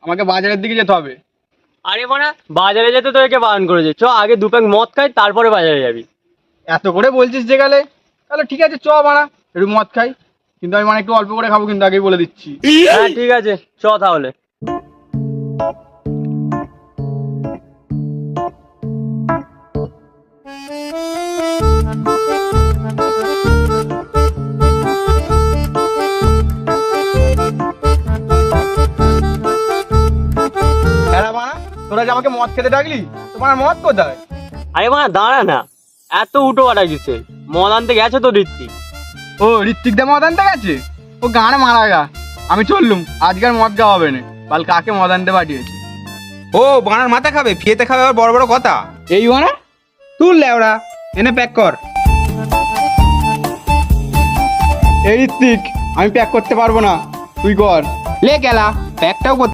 আমাকে বাজারের দিকে যেতে হবে। আরে বাড়া, বাজারে যেতে তো একে বারণ করেছে। চ আগে দু প্যাক মদ খাই, তারপরে বাজারে যাবি। এত করে বলছিস যে গেলে, তাহলে ঠিক আছে চ বাড়া, একটু মদ খাই। কিন্তু আমি একটু অল্প করে খাবো, কিন্তু আগেই বলে দিচ্ছি। হ্যাঁ ঠিক আছে, চ তাহলে। হ্যাঁ বাড়া, তোরা যে আমাকে মদ খেতে ডাকলি, তোমার মদ কোথায়? আরে বাড়া দাঁড়া না, এত উটো পাটা কিসের? মদ আনতে গেছে তো ঋত্বিক। ও ঋত্বিক দা মদ আনতে গেছে? ও গানে মারা গা। আমি চললুম, আজকের মদ খাওয়া হবে না। কাল কাকে মদ আনতে পাঠিয়েছে? ও বানার মাথা খাবে, ফিয়েতে খাবে আবার বড় বড় কথা। এই বাড়া, তুল লেওড়া, এনে প্যাক কর। এই ঋত্বিক, আমি প্যাক করতে পারবো না, তুই কর। লে গেলা, প্যাকটাও করতে